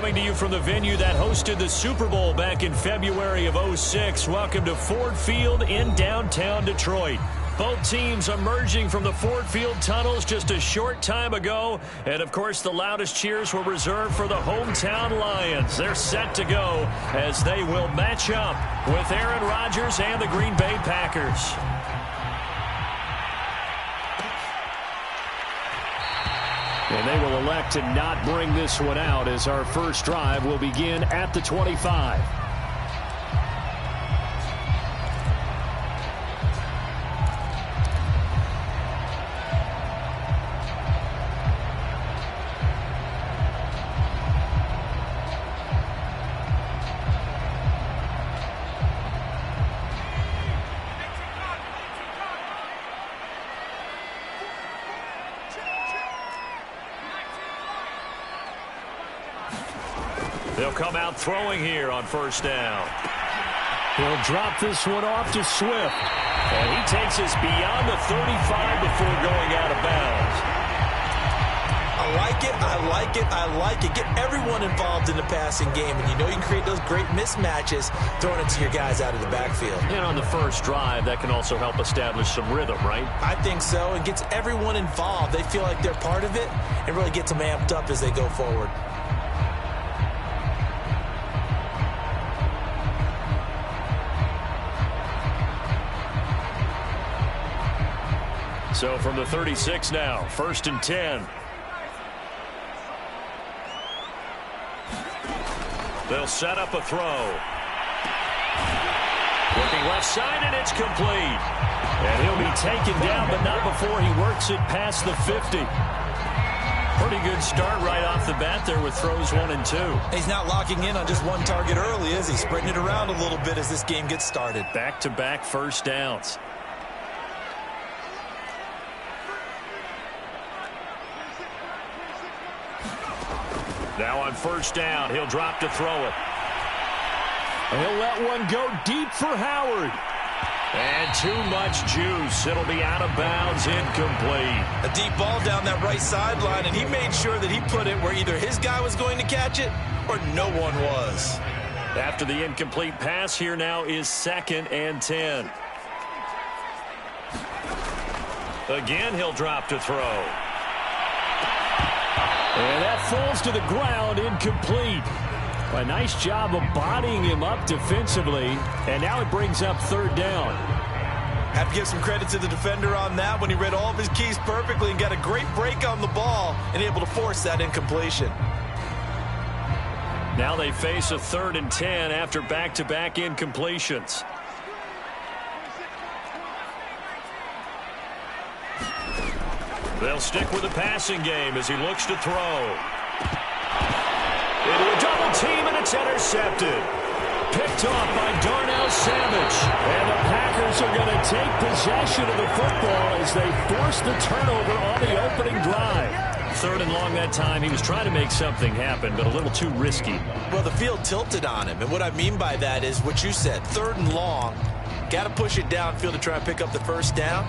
coming to you from the venue that hosted the Super Bowl back in February of '06. Welcome to Ford Field in downtown Detroit. Both teams emerging from the Ford Field tunnels just a short time ago. And, of course, the loudest cheers were reserved for the hometown Lions. They're set to go as they will match up with Aaron Rodgers and the Green Bay Packers. And they will elect to not bring this one out as our first drive will begin at the 25. They'll come out throwing here on first down. He'll drop this one off to Swift. And he takes us beyond the 35 before going out of bounds. I like it, I like it, I like it. Get everyone involved in the passing game. And you know you can create those great mismatches throwing it to your guys out of the backfield. And on the first drive, that can also help establish some rhythm, right? I think so. It gets everyone involved. They feel like they're part of it and really gets them amped up as they go forward. So from the 36 now, 1st and 10. They'll set up a throw. Looking left side, and it's complete. And he'll be taken down, but not before he works it past the 50. Pretty good start right off the bat there with throws 1 and 2. He's not locking in on just one target early, is he? Spreading it around a little bit as this game gets started. Back-to-back first downs. Now on first down, he'll drop to throw it. He'll let one go deep for Howard. And too much juice. It'll be out of bounds, incomplete. A deep ball down that right sideline, and he made sure that he put it where either his guy was going to catch it or no one was. After the incomplete pass, here now is 2nd and 10. Again, he'll drop to throw. And that falls to the ground, incomplete. A nice job of bodying him up defensively, and now it brings up 3rd down. Have to give some credit to the defender on that when he read all of his keys perfectly and got a great break on the ball and able to force that incompletion. Now they face a 3rd and 10 after back-to-back incompletions. They'll stick with the passing game as he looks to throw. Into a double team, and it's intercepted. Picked off by Darnell Savage. And the Packers are going to take possession of the football as they force the turnover on the opening drive. 3rd and long that time. He was trying to make something happen, but a little too risky. Well, the field tilted on him, and what I mean by that is what you said. 3rd and long. Got to push it downfield to try and pick up the first down.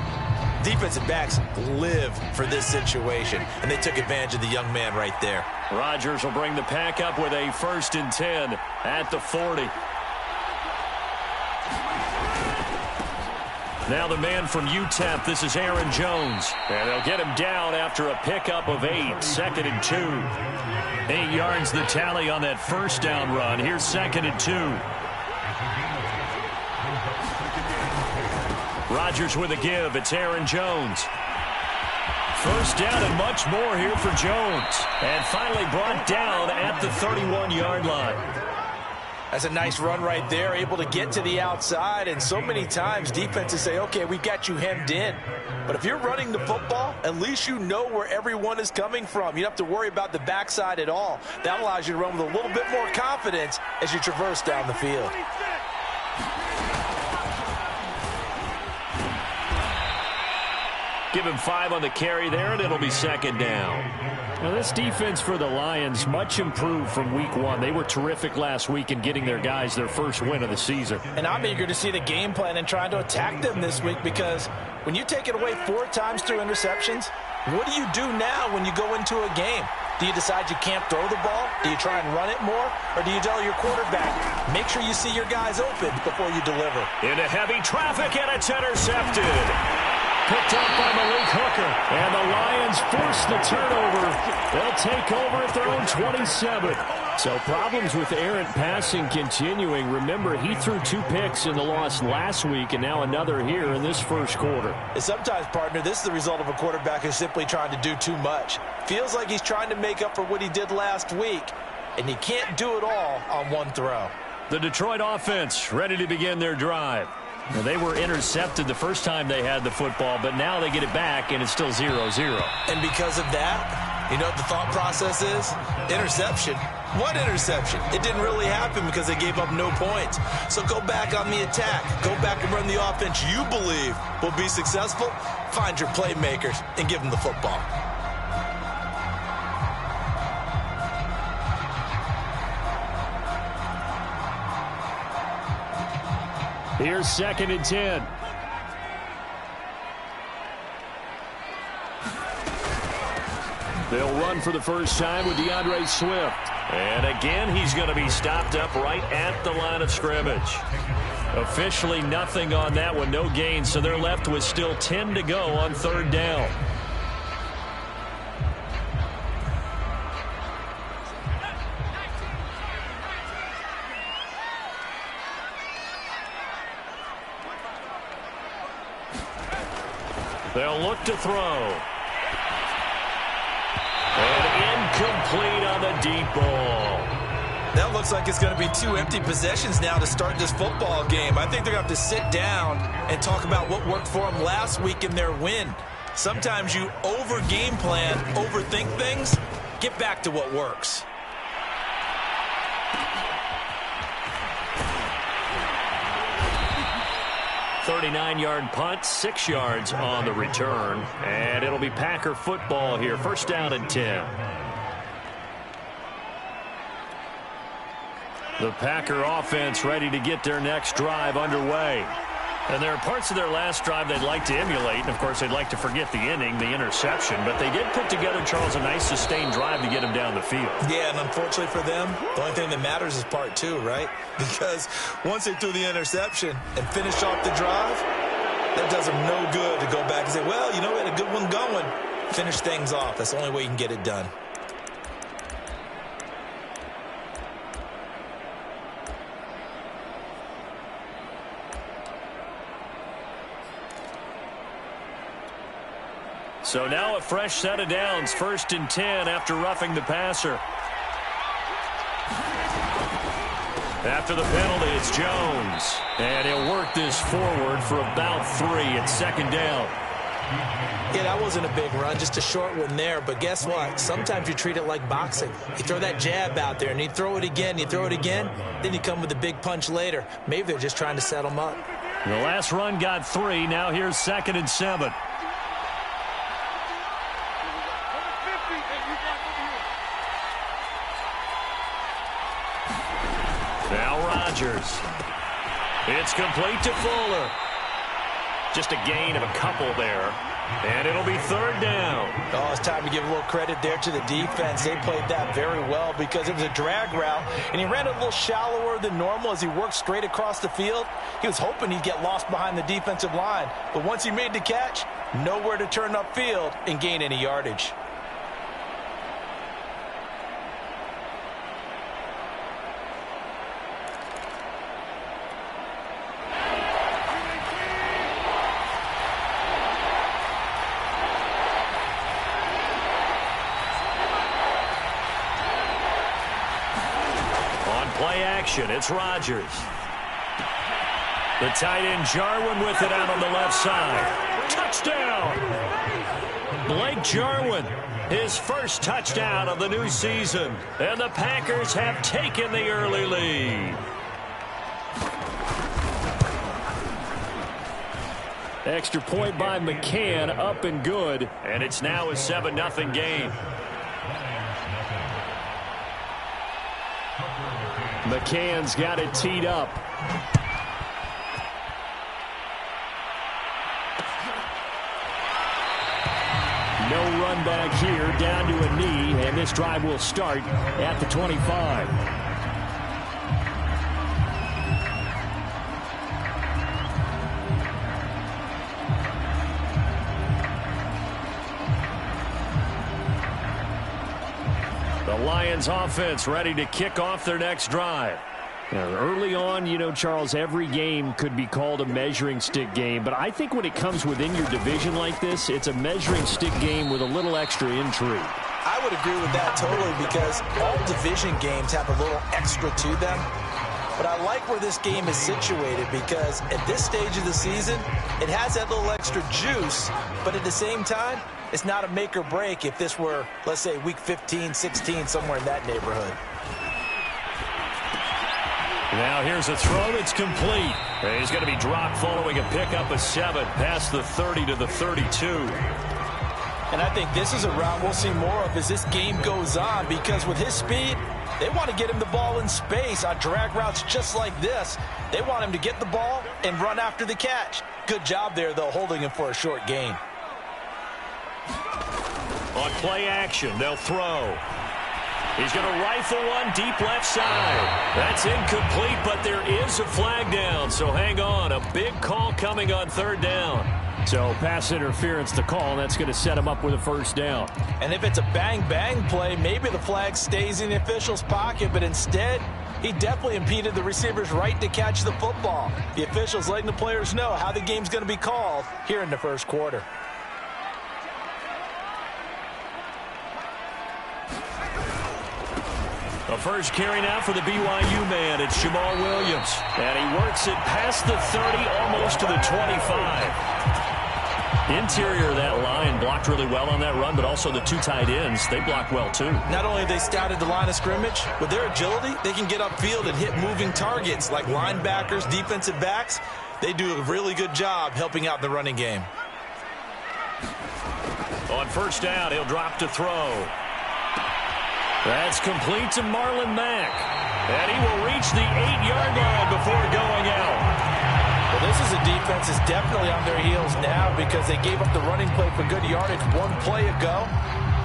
Defensive backs live for this situation, and they took advantage of the young man right there. Rodgers will bring the pack up with a 1st and 10 at the 40. Now the man from UTEP, this is Aaron Jones. And they'll get him down after a pickup of 8, 2nd and 2. 8 yards the tally on that first down run. Here's 2nd and 2. Rodgers with a give. It's Aaron Jones. First down and much more here for Jones. And finally brought down at the 31-yard line. That's a nice run right there, able to get to the outside. And so many times defenses say, okay, we got you hemmed in. But if you're running the football, at least you know where everyone is coming from. You don't have to worry about the backside at all. That allows you to run with a little bit more confidence as you traverse down the field. Give him 5 on the carry there, and it'll be 2nd down. Now, this defense for the Lions, much improved from week 1. They were terrific last week in getting their guys their first win of the season. And I'm eager to see the game plan and trying to attack them this week, because when you take it away 4 times through interceptions, what do you do now when you go into a game? Do you decide you can't throw the ball? Do you try and run it more, or do you tell your quarterback, make sure you see your guys open before you deliver? Into heavy traffic, and it's intercepted. Picked up by Malik Hooker. And the Lions force the turnover. They'll take over at their own 27. So problems with errant passing continuing. Remember, he threw 2 picks in the loss last week, and now another here in this first quarter. And sometimes, partner, this is the result of a quarterback who's simply trying to do too much. Feels like he's trying to make up for what he did last week, and he can't do it all on one throw. The Detroit offense ready to begin their drive. Now, they were intercepted the first time they had the football, but now they get it back, and it's still 0-0. And because of that, you know what the thought process is? Interception. What interception? It didn't really happen because they gave up no points. So go back on the attack. Go back and run the offense you believe will be successful. Find your playmakers and give them the football. Here's 2nd and 10. They'll run for the first time with DeAndre Swift. And again, he's going to be stopped up right at the line of scrimmage. Officially nothing on that one, no gain, so they're left with still 10 to go on 3rd down. They'll look to throw. And incomplete on the deep ball. That looks like it's going to be 2 empty possessions now to start this football game. I think they're going to have to sit down and talk about what worked for them last week in their win. Sometimes you over-game plan, overthink things. Get back to what works. .39-yard punt, 6 yards on the return. And it'll be Packer football here. 1st down and 10. The Packer offense ready to get their next drive underway. And there are parts of their last drive they'd like to emulate. And, of course, they'd like to forget the inning, the interception. But they did put together, Charles, a nice sustained drive to get him down the field. Yeah, and unfortunately for them, the only thing that matters is part 2, right? Because once they threw the interception and finished off the drive, that does them no good to go back and say, well, you know, we had a good one going. Finish things off. That's the only way you can get it done. So now a fresh set of downs, 1st and 10 after roughing the passer. After the penalty, it's Jones. And he'll work this forward for about 3 at 2nd down. Yeah, that wasn't a big run, just a short one there. But guess what? Sometimes you treat it like boxing. You throw that jab out there, and you throw it again, then you come with a big punch later. Maybe they're just trying to set them up. The last run got 3. Now here's 2nd and 7. Now Rodgers. It's complete to Fuller. Just a gain of a couple there. And it'll be 3rd down. Oh, it's time to give a little credit there to the defense. They played that very well because it was a drag route, and he ran it a little shallower than normal as he worked straight across the field. He was hoping he'd get lost behind the defensive line, but once he made the catch, nowhere to turn upfield and gain any yardage. Play action. It's Rodgers. The tight end Jarwin with it out on the left side. Touchdown! Blake Jarwin, his first touchdown of the new season. And the Packers have taken the early lead. Extra point by McCann, up and good. And it's now a 7-0 game. McCann's got it teed up. No run back here, down to a knee, and this drive will start at the 25. The Lions offense ready to kick off their next drive. Now, early on, you know, Charles, every game could be called a measuring stick game, but I think when it comes within your division like this, it's a measuring stick game with a little extra intrigue. I would agree with that totally, because all division games have a little extra to them. But I like where this game is situated, because at this stage of the season, it has that little extra juice, but at the same time, it's not a make or break if this were, let's say, week 15, 16, somewhere in that neighborhood. Now here's a throw that's complete. He's going to be dropped following a pickup of 7 past the 30 to the 32. And I think this is a route we'll see more of as this game goes on, because with his speed, they want to get him the ball in space on drag routes just like this. They want him to get the ball and run after the catch. Good job there, though, holding him for a short gain. On play action, they'll throw. He's going to rifle one deep left side. That's incomplete, but there is a flag down, so hang on. A big call coming on third down. So pass interference to call, and that's going to set him up with a first down. And if it's a bang-bang play, maybe the flag stays in the official's pocket, but instead, he definitely impeded the receiver's right to catch the football. The officials letting the players know how the game's going to be called here in the first quarter. The first carry now for the BYU man. It's Jamal Williams. And he works it past the 30, almost to the 25. Interior of that line blocked really well on that run, but also the 2 tight ends, they blocked well too. Not only have they scouted the line of scrimmage, with their agility, they can get upfield and hit moving targets like linebackers, defensive backs. They do a really good job helping out the running game. On first down, he'll drop to throw. That's complete to Marlon Mack. And he will reach the 8-yard line before going out. Well, this is a defense that's definitely on their heels now, because they gave up the running play for good yardage one play ago.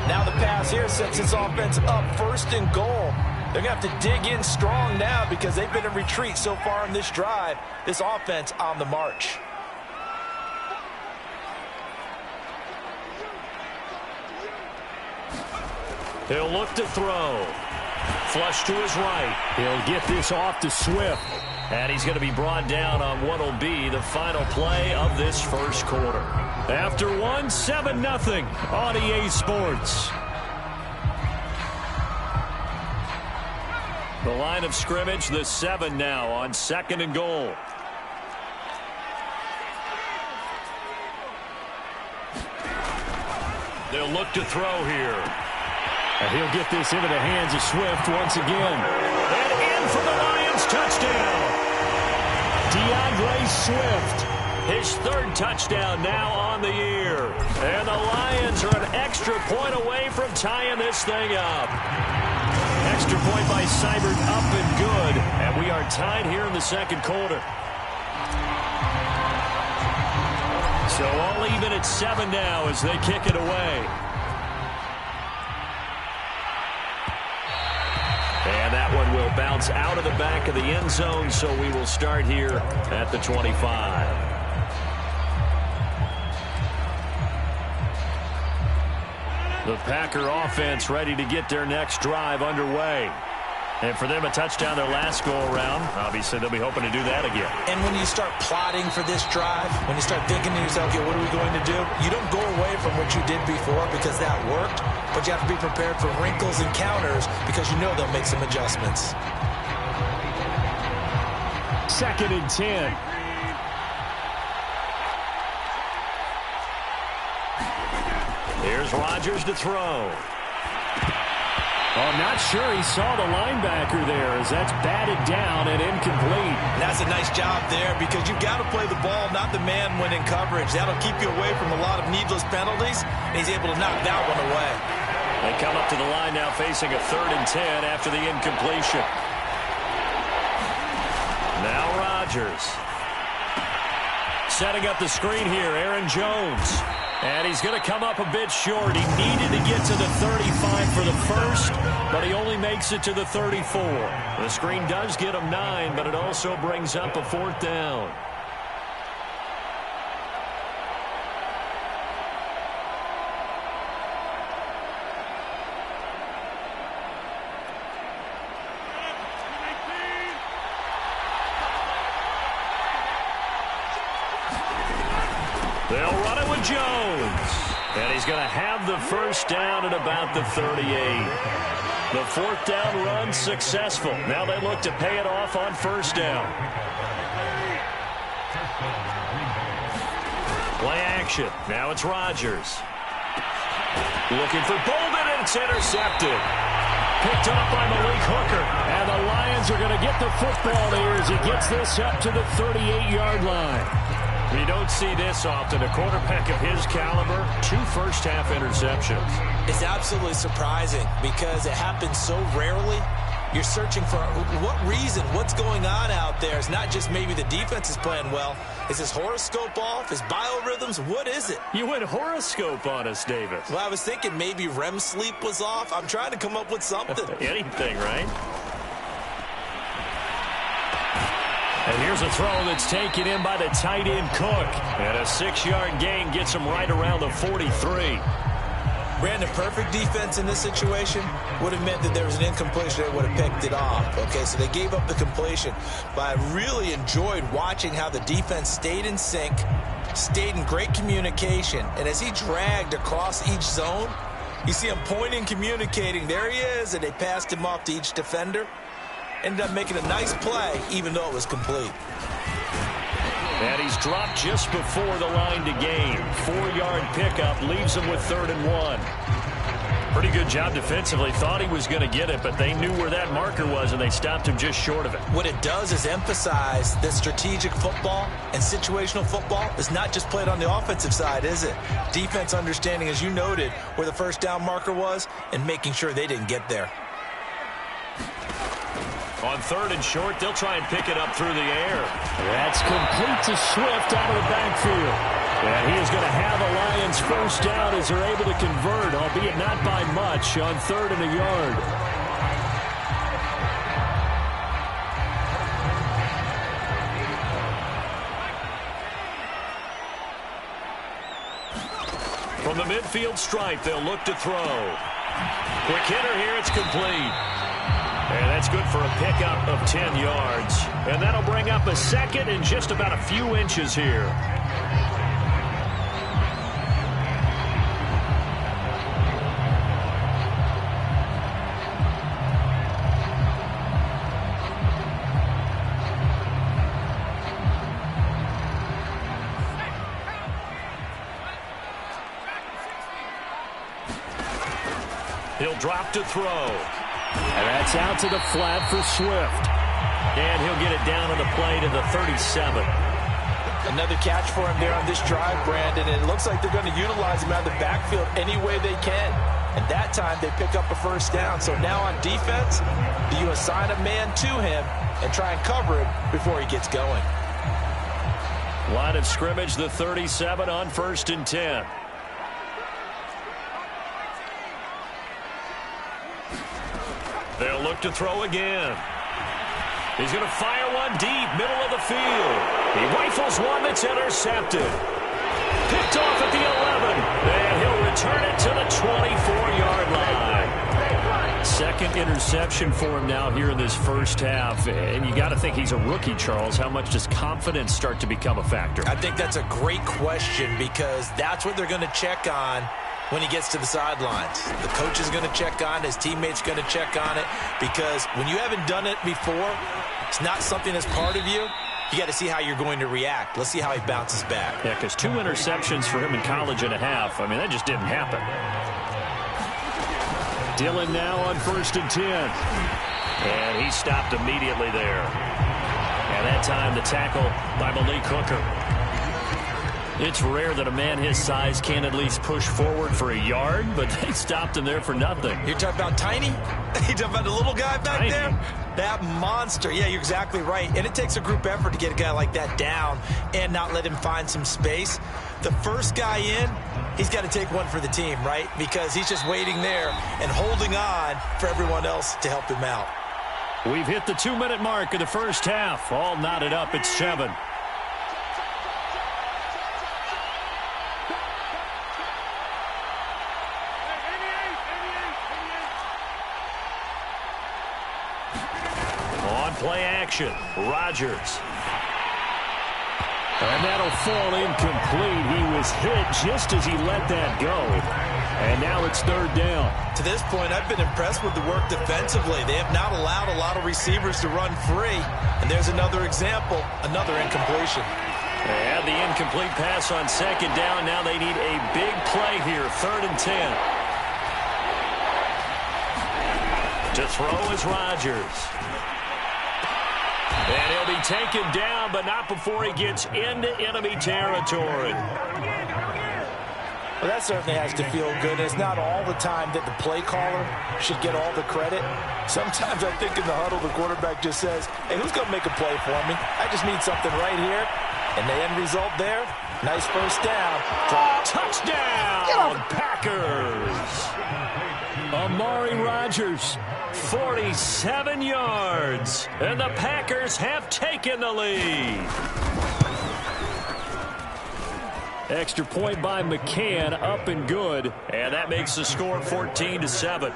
Now the pass here sets this offense up first and goal. They're going to have to dig in strong now, because they've been in retreat so far in this drive. This offense on the march. He'll look to throw. Flush to his right. He'll get this off to Swift. And he's going to be brought down on what will be the final play of this first quarter. After 7-0 on EA Sports. The line of scrimmage, the 7 now on 2nd and goal. They'll look to throw here. And he'll get this into the hands of Swift once again. And in for the Lions touchdown. DeAndre Swift, his 3rd touchdown now on the year. And the Lions are an extra point away from tying this thing up. Extra point by Seibert, up and good. And we are tied here in the second quarter. So all even at 7 now as they kick it away. And that one will bounce out of the back of the end zone, so we will start here at the 25. The Packer offense ready to get their next drive underway. And for them, a touchdown their last go-around. Obviously, they'll be hoping to do that again. And when you start plotting for this drive, when you start thinking to yourself, okay, what are we going to do? You don't go away from what you did before because that worked, but you have to be prepared for wrinkles and counters because you know they'll make some adjustments. 2nd and 10. Here's Rodgers to throw. I'm not sure he saw the linebacker there as that's batted down and incomplete. That's a nice job there because you've got to play the ball, not the man when in coverage. That'll keep you away from a lot of needless penalties, and he's able to knock that one away. They come up to the line now facing a 3rd and 10 after the incompletion. Now Rodgers. Setting up the screen here, Aaron Jones. And he's going to come up a bit short. He needed to get to the 35 for the first, but he only makes it to the 34. The screen does get him 9, but it also brings up a 4th down. They'll run it with Jones. And he's going to have the first down at about the 38. The 4th down run successful. Now they look to pay it off on first down. Play action. Now it's Rodgers. Looking for Bolden, and it's intercepted. Picked up by Malik Hooker. And the Lions are going to get the football here as he gets this up to the 38-yard line. You don't see this often. A quarterback of his caliber, 2 first-half interceptions. It's absolutely surprising because it happens so rarely. You're searching for what reason, what's going on out there. It's not just maybe the defense is playing well. Is his horoscope off? His biorhythms? What is it? You went horoscope on us, Davis. Well, I was thinking maybe REM sleep was off. I'm trying to come up with something. Anything, right? And here's a throw that's taken in by the tight end Cook. And a 6-yard gain gets him right around the 43. Brandon, perfect defense in this situation would have meant that there was an incompletion. They would have picked it off. Okay, so they gave up the completion. But I really enjoyed watching how the defense stayed in sync, stayed in great communication. And as he dragged across each zone, you see him pointing, communicating. There he is, and they passed him off to each defender. Ended up making a nice play, even though it was complete. And he's dropped just before the line to gain. 4-yard pickup leaves him with 3rd and 1. Pretty good job defensively. Thought he was going to get it, but they knew where that marker was, and they stopped him just short of it. What it does is emphasize that strategic football and situational football is not just played on the offensive side, is it? Defense understanding, as you noted, where the first down marker was and making sure they didn't get there. On 3rd and short, they'll try and pick it up through the air. That's complete to Swift out of the backfield. And he is going to have the Lions first down as they're able to convert, albeit not by much, on 3rd and a yard. From the midfield stripe, they'll look to throw. Quick hitter here, it's complete. And that's good for a pickup of 10 yards. And that'll bring up a 2nd and just about a few inches here. He'll drop to throw. And that's out to the flat for Swift. And he'll get it down on the play to the 37. Another catch for him there on this drive, Brandon. And it looks like they're going to utilize him out of the backfield any way they can. And that time they pick up a first down. So now on defense, do you assign a man to him and try and cover him before he gets going? Line of scrimmage, the 37 on 1st and 10. They'll look to throw again. He's going to fire one deep, middle of the field. He rifles one that's intercepted. Picked off at the 11. And he'll return it to the 24-yard line. 2nd interception for him now here in this first half. And you got to think he's a rookie, Charles. How much does confidence start to become a factor? I think that's a great question because that's what they're going to check on when he gets to the sidelines. The coach is going to check on it. His teammates going to check on it because when you haven't done it before, it's not something that's part of you. You got to see how you're going to react. Let's see how he bounces back. Yeah, because 2 interceptions for him in college and a half. I mean, that just didn't happen. Dillon now on 1st and 10. And he stopped immediately there. And that time the tackle by Malik Hooker. It's rare that a man his size can at least push forward for a yard, but they stopped him there for nothing. You're talking about tiny? You're talking about the little guy back Tiny. there? That monster. Yeah, you're exactly right. And it takes a group effort to get a guy like that down and not let him find some space. The first guy in, he's got to take one for the team, right? Because he's just waiting there and holding on for everyone else to help him out. We've hit the 2-minute mark of the first half. All knotted up at 7. On play action, Rodgers. And that'll fall incomplete. He was hit just as he let that go. And now it's 3rd down. To this point, I've been impressed with the work defensively. They have not allowed a lot of receivers to run free. And there's another example, another incompletion. They had the incomplete pass on 2nd down. Now they need a big play here, 3rd and 10. To throw is Rodgers. And he'll be taken down, but not before he gets into enemy territory. Well, that certainly has to feel good. It's not all the time that the play caller should get all the credit. Sometimes I think in the huddle, the quarterback just says, hey, who's going to make a play for me? I just need something right here. And the end result there, nice first down. Touchdown, Packers. Amari Rodgers, 47 yards. And the Packers have taken the lead. Extra point by McCann, up and good. And that makes the score 14-7.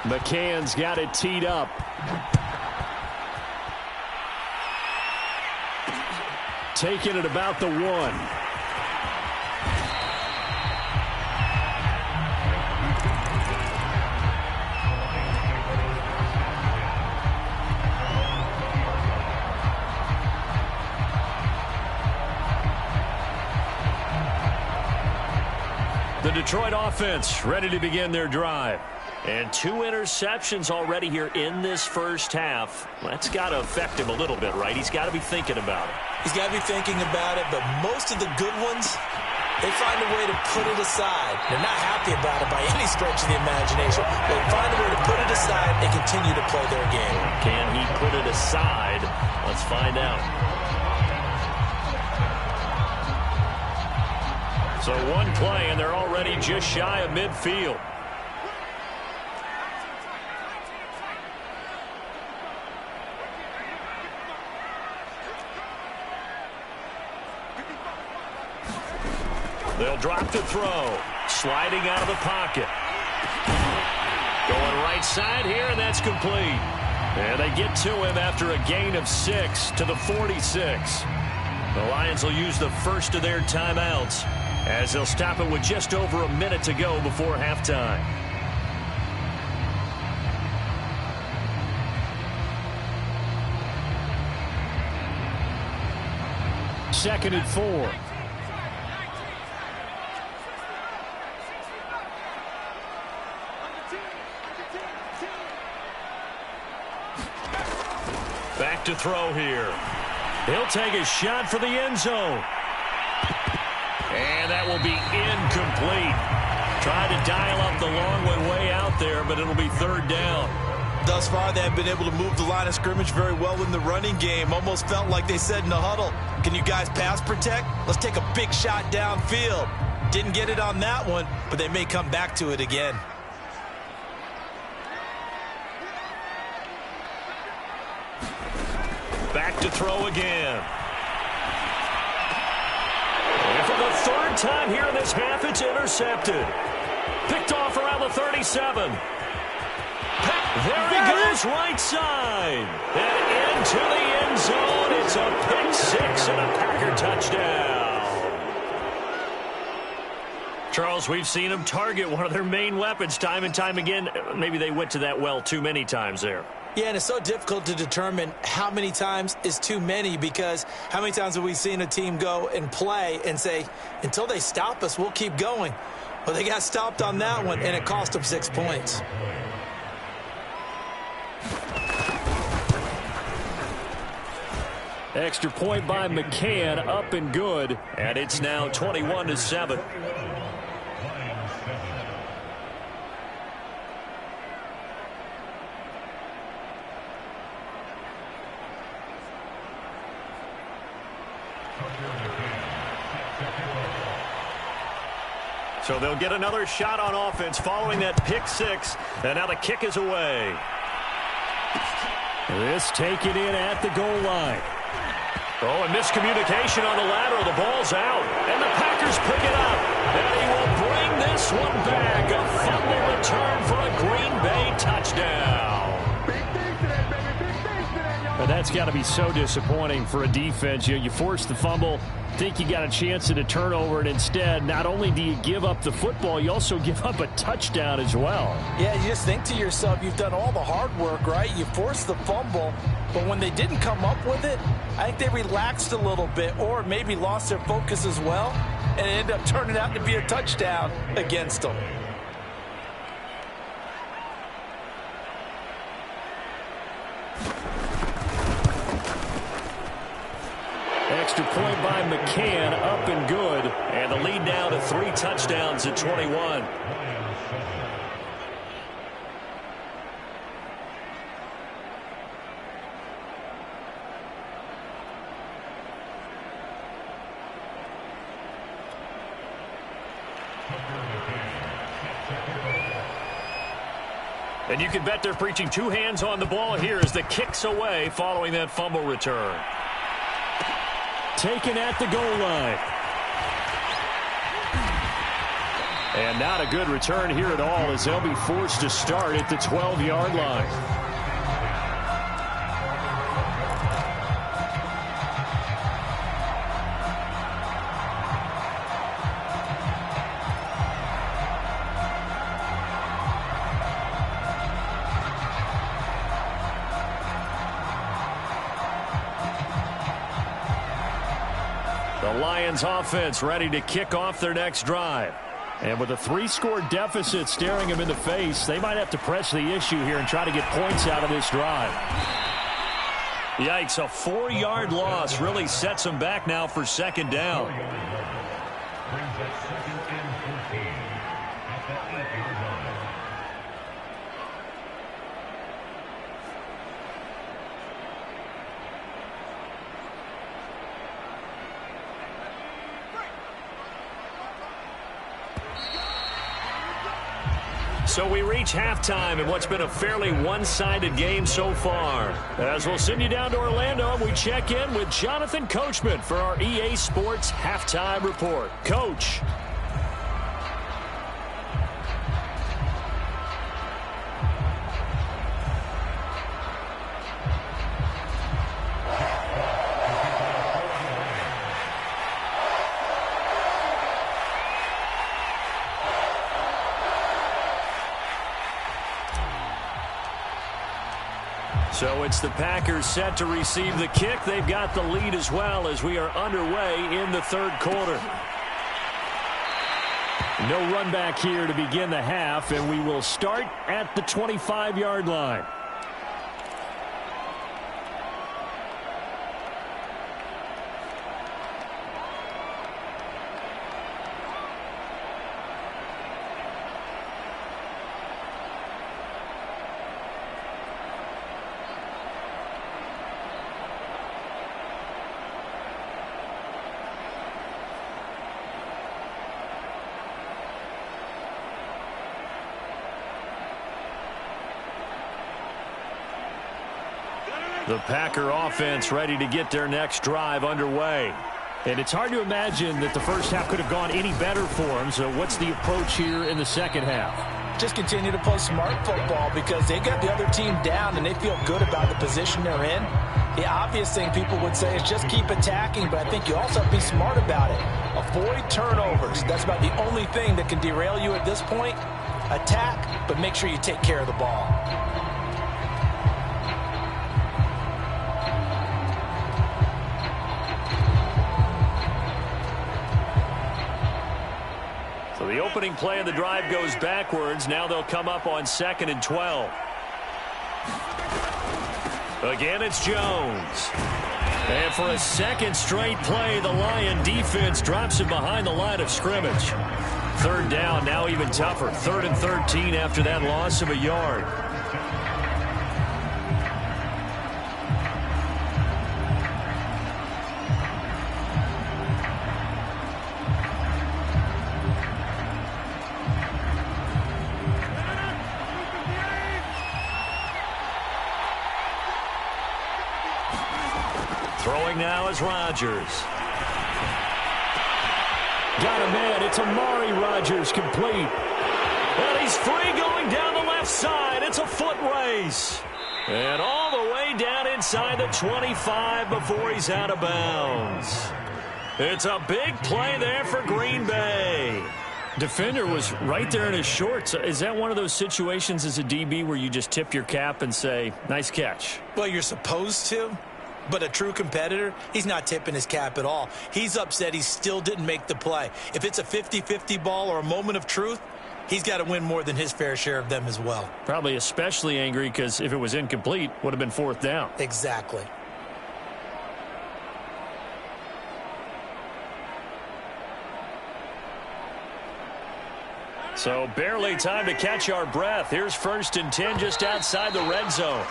McCann's got it teed up. Taking it about the 1. The Detroit offense ready to begin their drive. And 2 interceptions already here in this first half. That's got to affect him a little bit, right? He's got to be thinking about it. He's got to be thinking about it, but most of the good ones, they find a way to put it aside. They're not happy about it by any stretch of the imagination. They find a way to put it aside and continue to play their game. Can he put it aside? Let's find out. So 1 play, and they're already just shy of midfield. They'll drop to throw. Sliding out of the pocket. Going right side here, and that's complete. And they get to him after a gain of 6 to the 46. The Lions will use the first of their timeouts as they'll stop it with just over a minute to go before halftime. Second and 4. Back to throw here. He'll take a shot for the end zone. And that will be incomplete. Tried to dial up the long one way out there, but it'll be 3rd down. Thus far, they have been able to move the line of scrimmage very well in the running game. Almost felt like they said in the huddle, can you guys pass protect? Let's take a big shot downfield. Didn't get it on that one, but they may come back to it again. Back to throw again. And for the 3rd time here in this half, it's intercepted. Picked off around the 37. There he goes, right side. And into the end zone. It's a pick 6 and a Packer touchdown. Charles, we've seen them target one of their main weapons time and time again. Maybe they went to that well too many times there. Yeah, and it's so difficult to determine how many times is too many, because how many times have we seen a team go and play and say, until they stop us, we'll keep going. Well, they got stopped on that one, and it cost them 6 points. Extra point by McCann, up and good, and it's now 21-7. So they'll get another shot on offense following that pick six, and now the kick is away. This taken in at the goal line. Oh, a miscommunication on the lateral. The ball's out, and the Packers pick it up. And he will bring this one back. A fumble return for a Green Bay touchdown. But that's got to be so disappointing for a defense. You force the fumble, think you got a chance at a turnover, and instead, not only do you give up the football, you also give up a touchdown as well. Yeah, you just think to yourself, you've done all the hard work, right? You forced the fumble, but when they didn't come up with it, I think they relaxed a little bit, or maybe lost their focus as well, and it ended up turning out to be a touchdown against them. Extra point by McCann, up and good. And the lead now to 3 touchdowns at 21. And you can bet they're preaching 2 hands on the ball here as the kick's away following that fumble return. Taken at the goal line. And not a good return here at all, as they'll be forced to start at the 12-yard line. The Lions offense ready to kick off their next drive. And with a 3-score deficit staring them in the face, they might have to press the issue here and try to get points out of this drive. Yikes, a 4-yard loss really sets them back now for second down. So we reach halftime in what's been a fairly one-sided game so far. As we'll send you down to Orlando, and we check in with Jonathan Coachman for our EA Sports Halftime Report. Coach. So it's the Packers set to receive the kick. They've got the lead as well as we are underway in the third quarter. No run back here to begin the half, and we will start at the 25-yard line. The Packer offense ready to get their next drive underway. And it's hard to imagine that the first half could have gone any better for them. So what's the approach here in the second half? Just continue to play smart football, because they got the other team down and they feel good about the position they're in. The obvious thing people would say is just keep attacking, but I think you also have to be smart about it. Avoid turnovers. That's about the only thing that can derail you at this point. Attack, but make sure you take care of the ball. The opening play of the drive goes backwards. Now they'll come up on 2nd and 12. Again, it's Jones. And for a second straight play, the Lion defense drops him behind the line of scrimmage. 3rd down, now even tougher. 3rd and 13 after that loss of a yard. Throwing now is Rodgers. Got him in. It's Amari Rodgers complete. And he's free going down the left side. It's a foot race. And all the way down inside the 25 before he's out of bounds. It's a big play there for Green Bay. Defender was right there in his shorts. Is that one of those situations as a DB where you just tip your cap and say, nice catch? Well, you're supposed to. But a true competitor, he's not tipping his cap at all. He's upset he still didn't make the play. If it's a 50-50 ball or a moment of truth, he's got to win more than his fair share of them as well. Probably especially angry because if it was incomplete, would have been 4th down. Exactly. So barely time to catch our breath. Here's 1st and 10 just outside the red zone.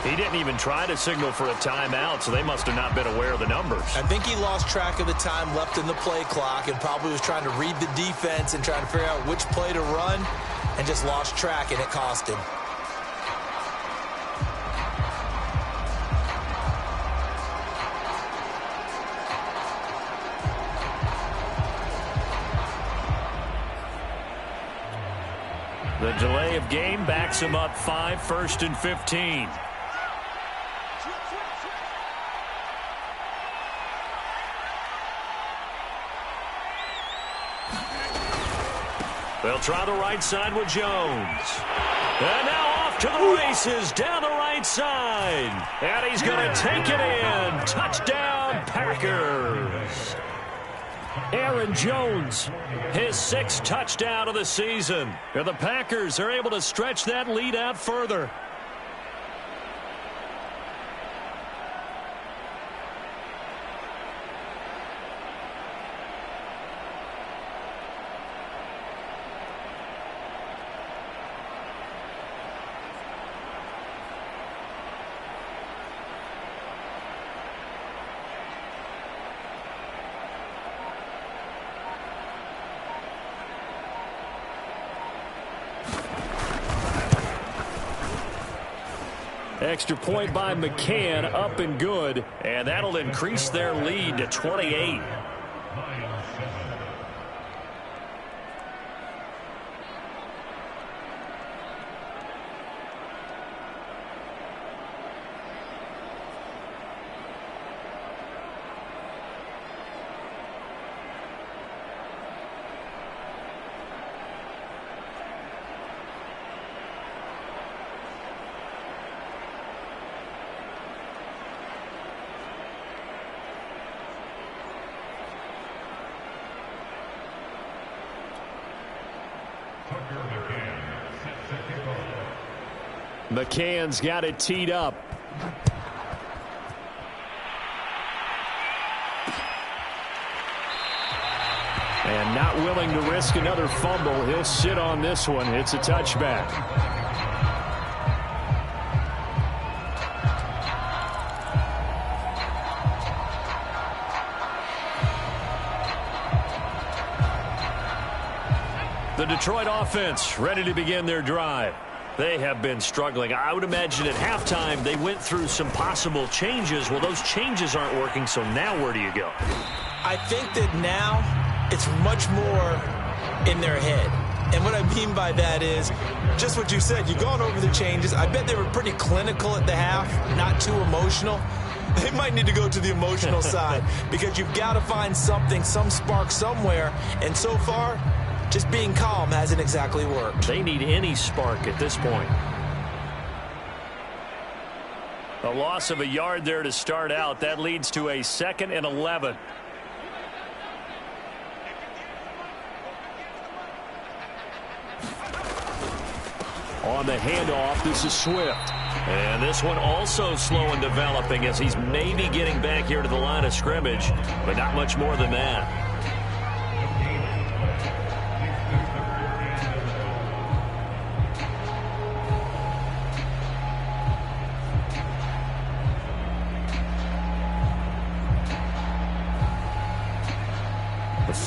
He didn't even try to signal for a timeout, so they must have not been aware of the numbers. I think he lost track of the time left in the play clock and probably was trying to read the defense and trying to figure out which play to run and just lost track, and it cost him. The delay of game backs him up 5, 1st and 15. They'll try the right side with Jones. And now off to the races down the right side. And he's going to take it in. Touchdown, Packers. Aaron Jones, his 6th touchdown of the season. And the Packers are able to stretch that lead out further. extra point by McCann, up and good. And that'll increase their lead to 28. McCann's got it teed up. And not willing to risk another fumble. He'll sit on this one. It's a touchback. The Detroit offense ready to begin their drive. They have been struggling. I would imagine at halftime they went through some possible changes. Well, those changes aren't working, so now where do you go? I think that now it's much more in their head. And what I mean by that is just what you said. You've gone over the changes. I bet they were pretty clinical at the half, not too emotional. They might need to go to the emotional side because you've got to find something, some spark somewhere. And so far, just being calm hasn't exactly worked. They need any spark at this point. A loss of a yard there to start out. That leads to a 2nd and 11. On the handoff, this is Swift. And this one also slow in developing as he's maybe getting back here to the line of scrimmage, but not much more than that.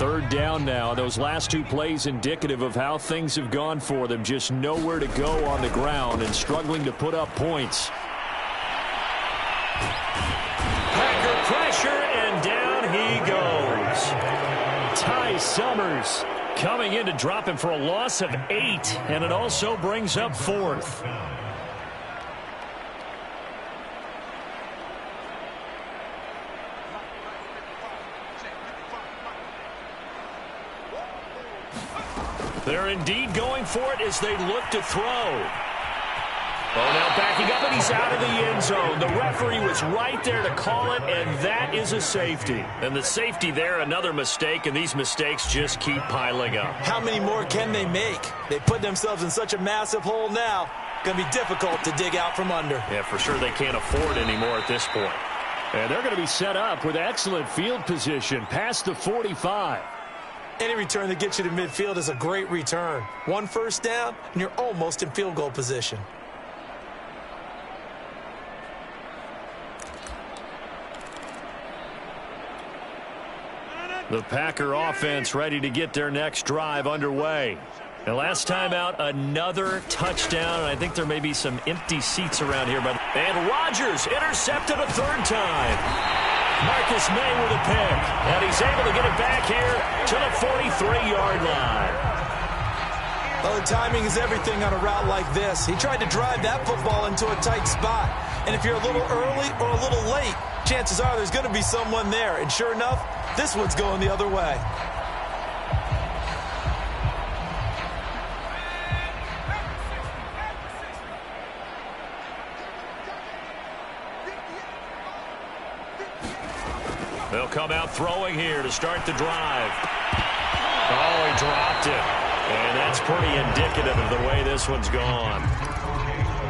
Third down now. Those last 2 plays indicative of how things have gone for them. Just nowhere to go on the ground and struggling to put up points. Packer pressure, and down he goes. Ty Summers coming in to drop him for a loss of 8, and it also brings up 4th. They're indeed going for it as they look to throw. Oh, now backing up, and he's out of the end zone. The referee was right there to call it, and that is a safety. And the safety there, another mistake, and these mistakes just keep piling up. How many more can they make? They put themselves in such a massive hole now. Going to be difficult to dig out from under. Yeah, for sure they can't afford anymore at this point. And they're going to be set up with excellent field position past the 45. Any return that gets you to midfield is a great return. 1 first down, and you're almost in field goal position. The Packer offense ready to get their next drive underway. And last time out, another touchdown, and I think there may be some empty seats around here. And Rodgers intercepted a 3rd time. Marcus May with a pick, and he's able to get it back here to the 43-yard line. Well, the timing is everything on a route like this. He tried to drive that football into a tight spot. And if you're a little early or a little late, chances are there's going to be someone there. And sure enough, this one's going the other way. They'll come out throwing here to start the drive. Oh, he dropped it. And that's pretty indicative of the way this one's gone.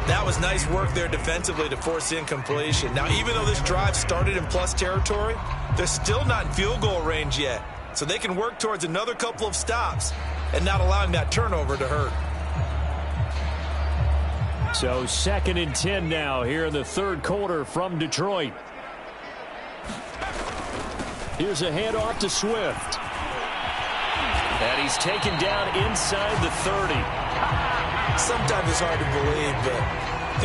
That was nice work there defensively to force incompletion. Now, even though this drive started in plus territory, they're still not in field goal range yet. So they can work towards another couple of stops and not allowing that turnover to hurt. So 2nd and 10 now here in the 3rd quarter from Detroit. Here's a handoff to Swift. And he's taken down inside the 30. Sometimes it's hard to believe, but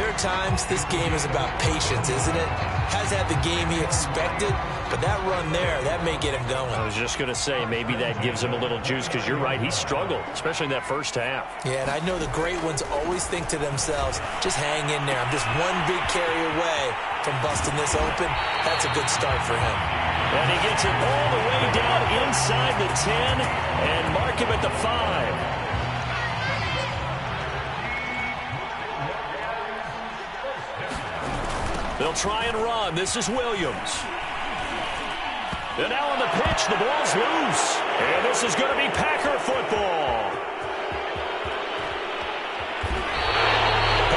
there are times this game is about patience, isn't it? Has had the game he expected, but that run there, that may get him going. I was just going to say, maybe that gives him a little juice, because you're right, he struggled, especially in that first half. Yeah, and I know the great ones always think to themselves, just hang in there. I'm just one big carry away from busting this open. That's a good start for him. And he gets it all the way down inside the 10 and mark him at the 5. They'll try and run. This is Williams. And now on the pitch, the ball's loose. And this is going to be Packer football.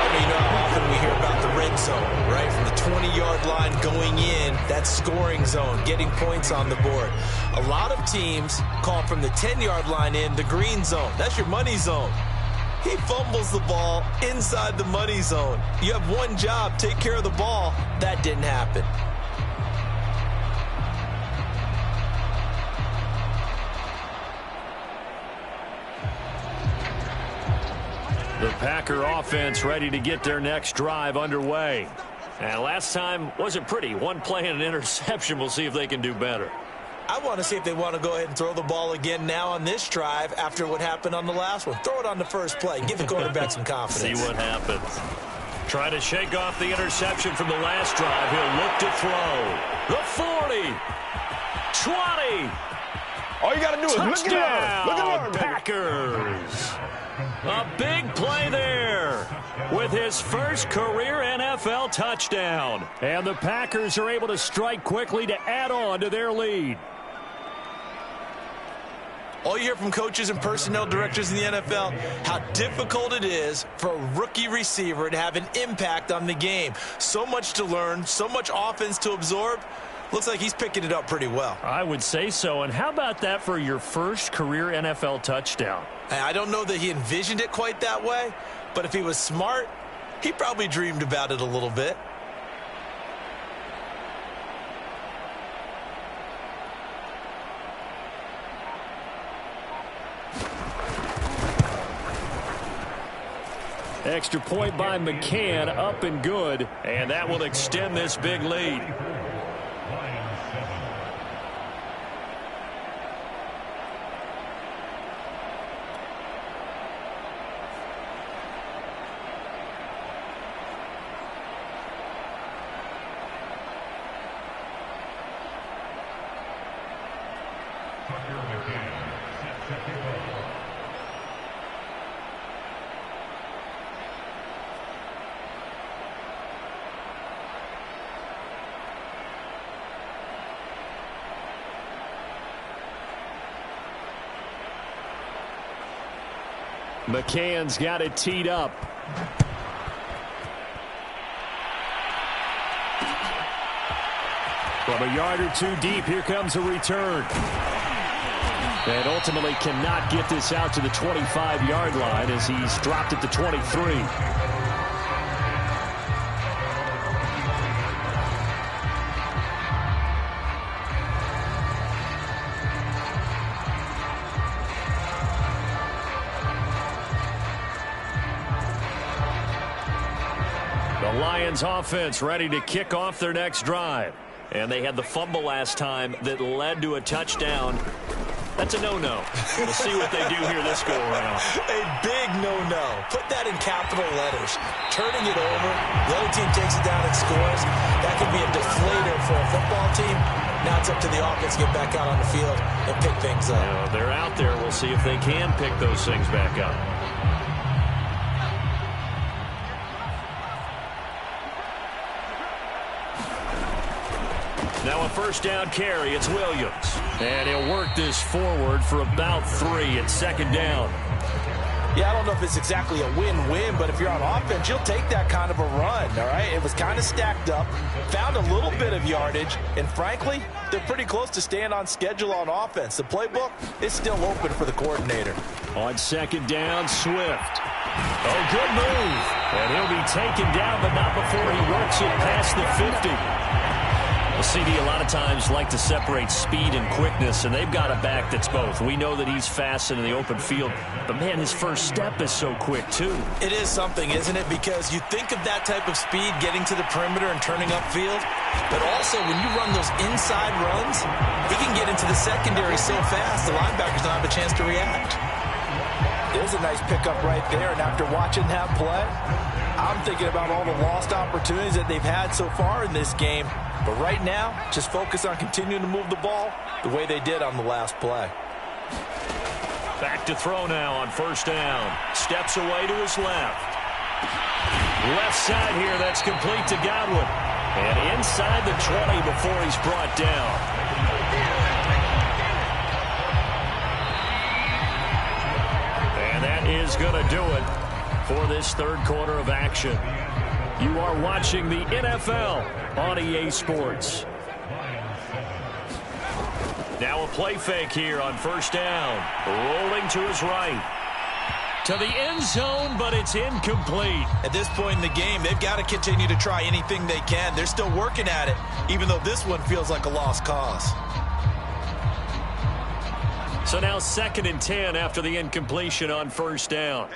You know how often we hear about the red zone, right? From the 20-yard line going in, that scoring zone, getting points on the board. A lot of teams call from the 10-yard line in the green zone. That's your money zone. He fumbles the ball inside the money zone. You have one job, take care of the ball. That didn't happen. The Packer offense ready to get their next drive underway. And last time wasn't pretty. One play and an interception. We'll see if they can do better. I want to see if they want to go ahead and throw the ball again now on this drive after what happened on the last one. Throw it on the first play. Give the quarterback some confidence. See what happens. Try to shake off the interception from the last drive. He'll look to throw. The 40. 20. All you got to do is Touchdown, look at her, Packers. A big play there with his first career NFL touchdown. And the Packers are able to strike quickly to add on to their lead. All you hear from coaches and personnel directors in the NFL, how difficult it is for a rookie receiver to have an impact on the game. So much to learn, so much offense to absorb. Looks like he's picking it up pretty well. I would say so. And how about that for your first career NFL touchdown? I don't know that he envisioned it quite that way, but if he was smart, he probably dreamed about it a little bit. Extra point by McCann, up and good, and that will extend this big lead. McCann's got it teed up. From a yard or two deep, here comes a return. And ultimately cannot get this out to the 25-yard line as he's dropped at the 23. Lions offense ready to kick off their next drive. And they had the fumble last time that led to a touchdown. That's a no-no. We'll see what they do here this go-around. A big no-no. Put that in capital letters. Turning it over, the other team takes it down and scores. That could be a deflator for a football team. Now it's up to the offense to get back out on the field and pick things up. They're out there. We'll see if they can pick those things back up. Now a first down carry. It's Williams. And he'll work this forward for about 3 at second down. Yeah, I don't know if it's exactly a win-win, but if you're on offense, you'll take that kind of a run, all right? It was kind of stacked up, found a little bit of yardage, and frankly, they're pretty close to staying on schedule on offense. The playbook is still open for the coordinator. On second down, Swift. Oh, good move. And he'll be taken down, but not before he works it past the 50. Well, CD a lot of times like to separate speed and quickness, and they've got a back that's both. We know that he's fast in the open field, but, man, his first step is so quick, too. It is something, isn't it? Because you think of that type of speed getting to the perimeter and turning upfield, but also when you run those inside runs, he can get into the secondary so fast the linebackers don't have a chance to react. There's a nice pickup right there, and after watching that play, I'm thinking about all the lost opportunities that they've had so far in this game. But right now, just focus on continuing to move the ball the way they did on the last play. Back to throw now on first down. Steps away to his left. Left side here, that's complete to Godwin. And inside the 20 before he's brought down. And that is going to do it for this third quarter of action. You are watching the NFL on EA Sports. Now a play fake here on first down. Rolling to his right. To the end zone, but it's incomplete. At this point in the game, they've got to continue to try anything they can. They're still working at it, even though this one feels like a lost cause. So now 2nd and 10 after the incompletion on first down.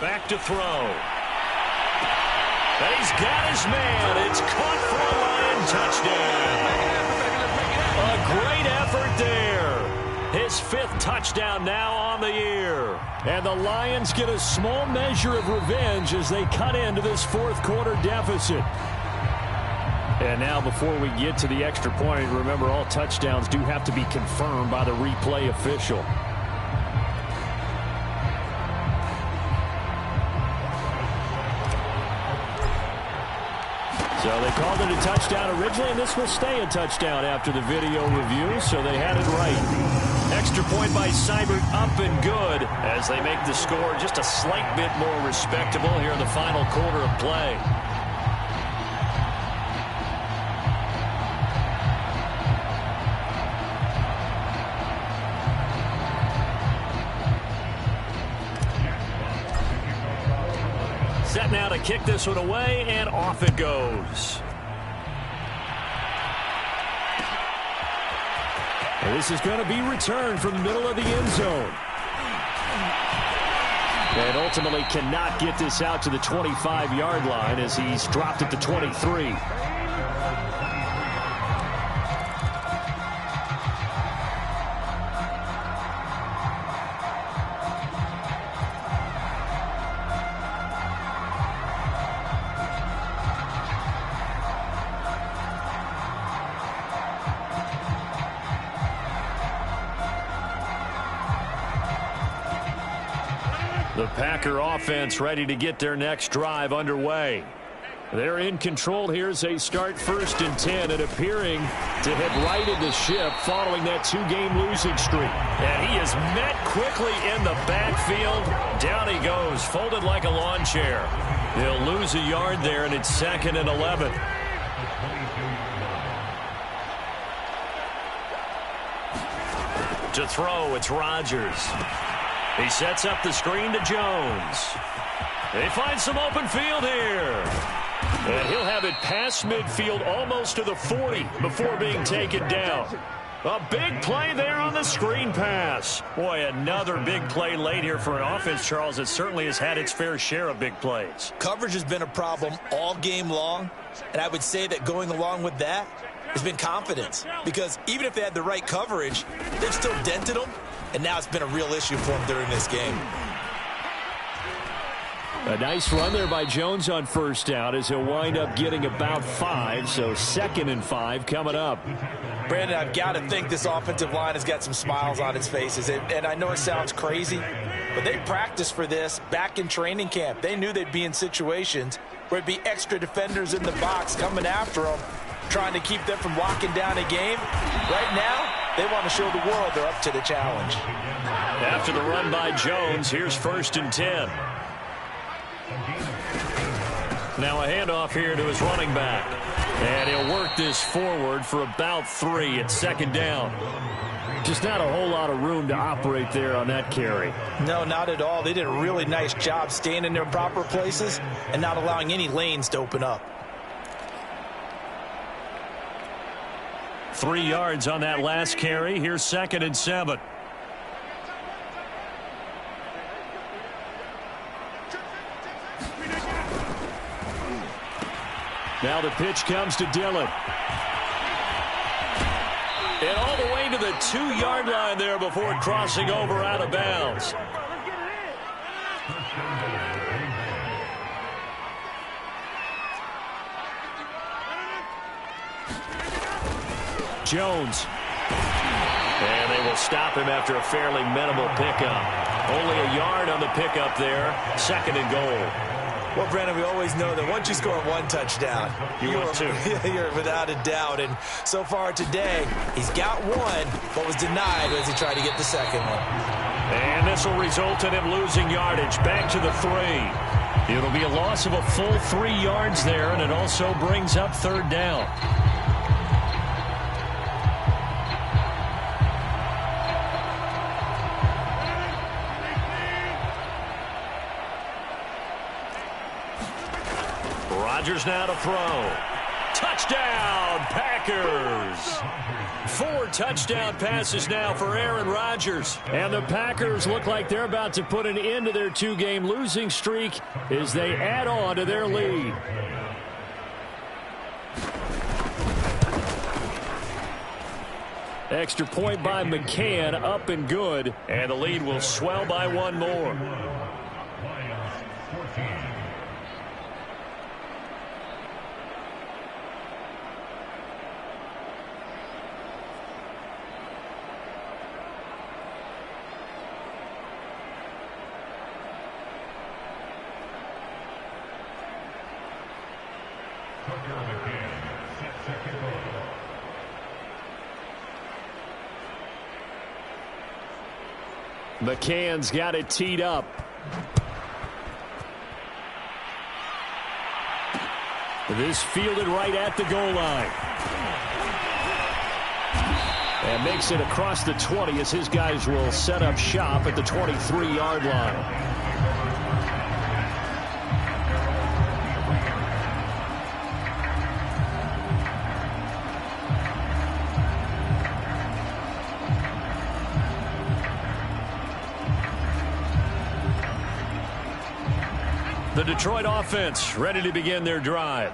Back to throw. And he's got his man. It's caught for a Lion touchdown. A great effort there. His 5th touchdown now on the year. And the Lions get a small measure of revenge as they cut into this 4th quarter deficit. And now before we get to the extra point, remember all touchdowns do have to be confirmed by the replay official. So they called it a touchdown originally, and this will stay a touchdown after the video review, so they had it right. Extra point by Seibert, up and good, as they make the score just a slight bit more respectable here in the final quarter of play. Set now to kick this one away, and off it goes. And this is going to be returned from the middle of the end zone. And ultimately cannot get this out to the 25-yard line as he's dropped at the 23. The Packer offense ready to get their next drive underway. They're in control here as they start 1st and 10 and appearing to have righted the ship following that 2-game losing streak. And he is met quickly in the backfield. Down he goes, folded like a lawn chair. They'll lose a yard there, and it's 2nd and 11. To throw, it's Rodgers. He sets up the screen to Jones. They find some open field here. And he'll have it past midfield almost to the 40 before being taken down. A big play there on the screen pass. Boy, another big play late here for an offense, Charles, that certainly has had its fair share of big plays. Coverage has been a problem all game long, and I would say that going along with that has been confidence. Because even if they had the right coverage, they've still dented them. And now it's been a real issue for him during this game. A nice run there by Jones on 1st down as he'll wind up getting about 5. So 2nd and 5 coming up. Brandon, I've got to think this offensive line has got some smiles on its faces. And I know it sounds crazy, but they practiced for this back in training camp. They knew they'd be in situations where it'd be extra defenders in the box coming after them, trying to keep them from locking down a game. Right now, they want to show the world they're up to the challenge. After the run by Jones, here's 1st and 10. Now a handoff here to his running back. And he'll work this forward for about 3 at 2nd down. Just not a whole lot of room to operate there on that carry. No, not at all. They did a really nice job staying in their proper places and not allowing any lanes to open up. 3 yards on that last carry. Here's 2nd and 7. Now the pitch comes to Dillon. And all the way to the 2-yard line there before crossing over out of bounds. Jones. And they will stop him after a fairly minimal pickup. Only a yard on the pickup there. 2nd and goal. Well, Brandon, we always know that once you score 1 touchdown, you're without a doubt. And so far today, he's got 1, but was denied as he tried to get the 2nd one. And this will result in him losing yardage. Back to the 3. It'll be a loss of a full 3 yards there, and it also brings up 3rd down. Rodgers now to throw. Touchdown, Packers! 4 touchdown passes now for Aaron Rodgers. And the Packers look like they're about to put an end to their 2-game losing streak as they add on to their lead. Extra point by McCann, up and good. And the lead will swell by 1 more. McCann's got it teed up. This fielded right at the goal line. And makes it across the 20 as his guys will set up shop at the 23-yard line. The Detroit offense ready to begin their drive.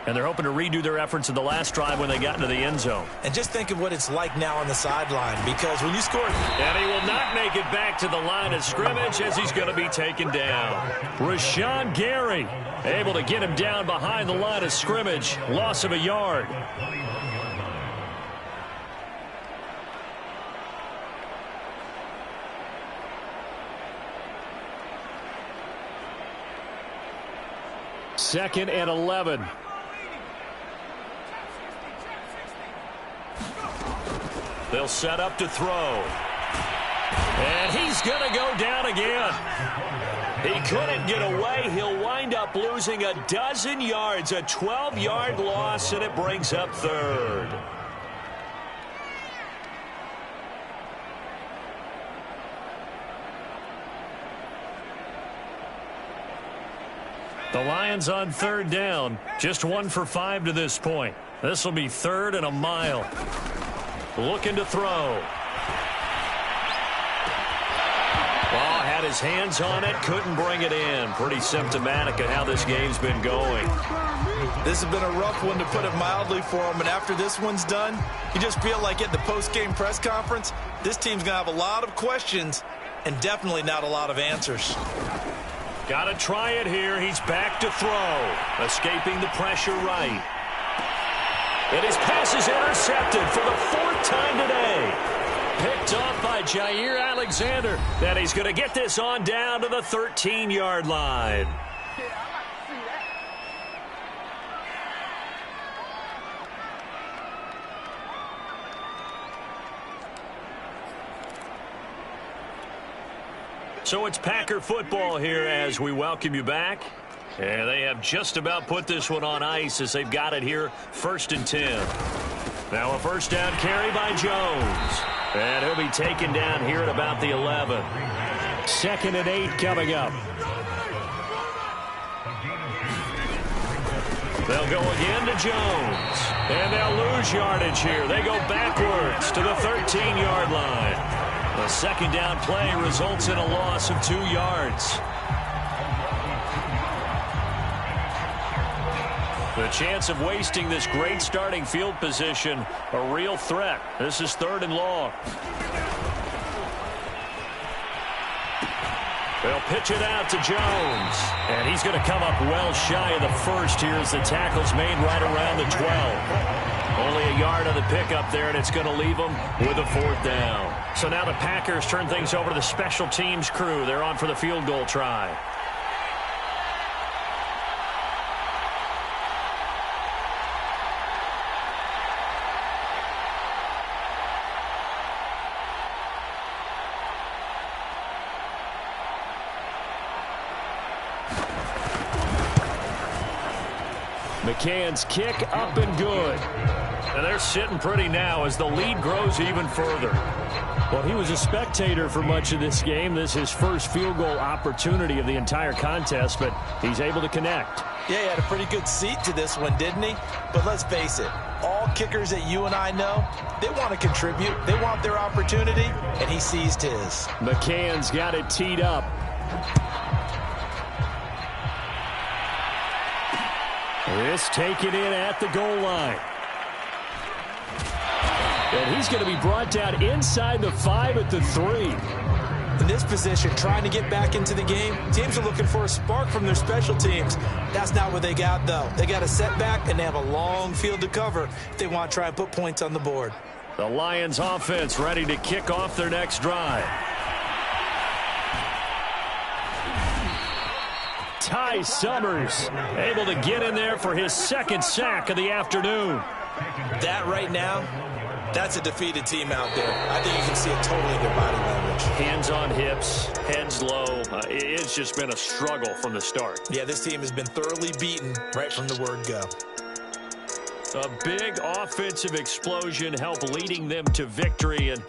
And they're hoping to redo their efforts in the last drive when they got into the end zone. And just think of what it's like now on the sideline, because when you score... And he will not make it back to the line of scrimmage as he's going to be taken down. Rashawn Gary able to get him down behind the line of scrimmage. Loss of a yard. Second and 11. They'll set up to throw. And he's going to go down again. He couldn't get away. He'll wind up losing a dozen yards, a 12-yard loss, and it brings up third. The Lions on third down, just 1 for 5 to this point. This will be third and a mile. Looking to throw. Ball had his hands on it, couldn't bring it in. Pretty symptomatic of how this game's been going. This has been a rough one, to put it mildly, for him. And after this one's done, you just feel like at the post-game press conference, this team's going to have a lot of questions and definitely not a lot of answers. Got to try it here. He's back to throw. Escaping the pressure right. And his pass is intercepted for the 4th time today. Picked off by Jair Alexander. Then he's going to get this on down to the 13-yard line. So it's Packer football here as we welcome you back. And they have just about put this one on ice as they've got it here, 1st and 10. Now a first down carry by Jones. And he'll be taken down here at about the 11. 2nd and 8 coming up. They'll go again to Jones. And they'll lose yardage here. They go backwards to the 13-yard line. The second down play results in a loss of 2 yards. The chance of wasting this great starting field position, a real threat. This is 3rd and long. They'll pitch it out to Jones. And he's going to come up well shy of the first here as the tackle's made right around the 12. Only a yard of the pickup there, and it's going to leave them with a 4th down. So now the Packers turn things over to the special teams crew. They're on for the field goal try. McCann's kick up and good. And they're sitting pretty now as the lead grows even further. Well, he was a spectator for much of this game. This is his first field goal opportunity of the entire contest, but he's able to connect. Yeah, he had a pretty good seat to this one, didn't he? But let's face it, all kickers that you and I know, they want to contribute. They want their opportunity, and he seized his. McCann's got it teed up. This taken in at the goal line. And he's going to be brought down inside the 5 at the 3. In this position, trying to get back into the game, teams are looking for a spark from their special teams. That's not what they got, though. They got a setback, and they have a long field to cover if they want to try and put points on the board. The Lions offense ready to kick off their next drive. Ty Summers able to get in there for his second sack of the afternoon. That right now, that's a defeated team out there. I think you can see it totally in their body language. Hands on hips, heads low. It's just been a struggle from the start. Yeah, this team has been thoroughly beaten right from the word go. A big offensive explosion helped leading them to victory. And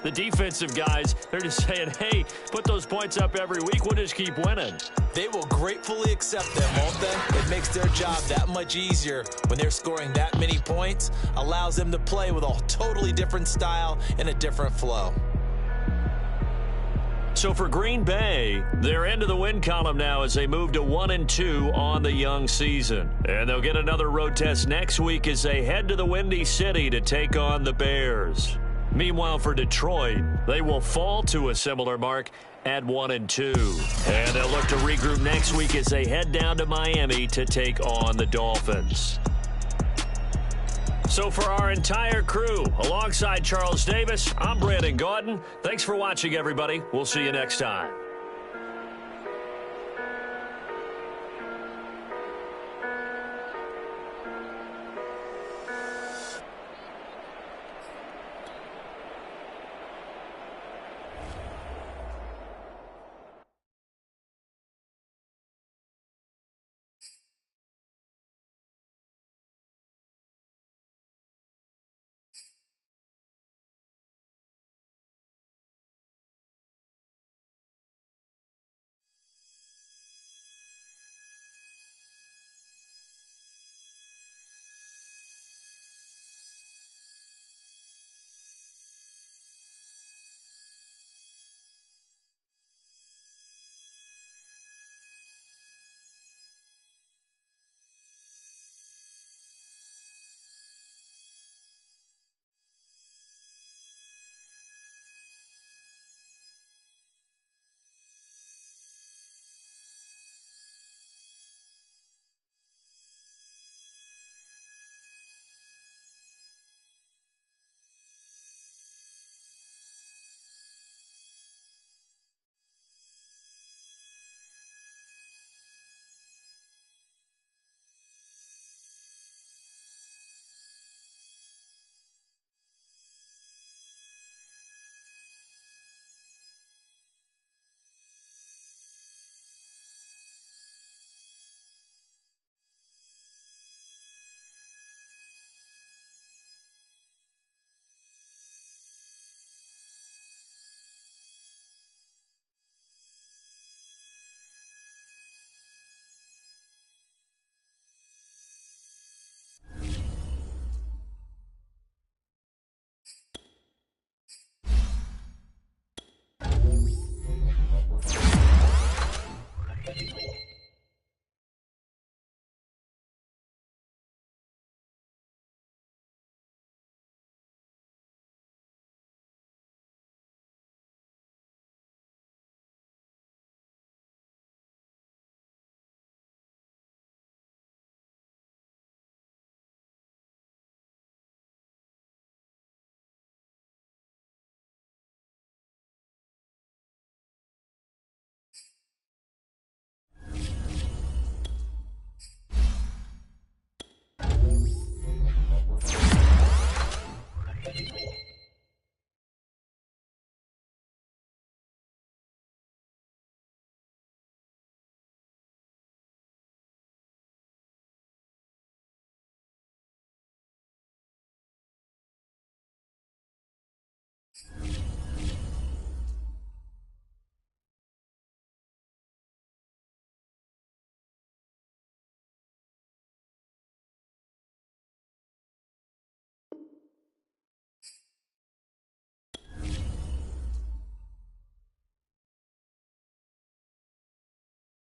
the defensive guys, they're just saying, hey, put those points up every week. We'll just keep winning. They will gratefully accept them, won't they? It makes their job that much easier when they're scoring that many points. Allows them to play with a totally different style and a different flow. So for Green Bay, they're into the win column now as they move to 1-2 on the young season. And they'll get another road test next week as they head to the Windy City to take on the Bears. Meanwhile, for Detroit, they will fall to a similar mark at 1-2. And they'll look to regroup next week as they head down to Miami to take on the Dolphins. So for our entire crew, alongside Charles Davis, I'm Brandon Gaudin. Thanks for watching, everybody. We'll see you next time.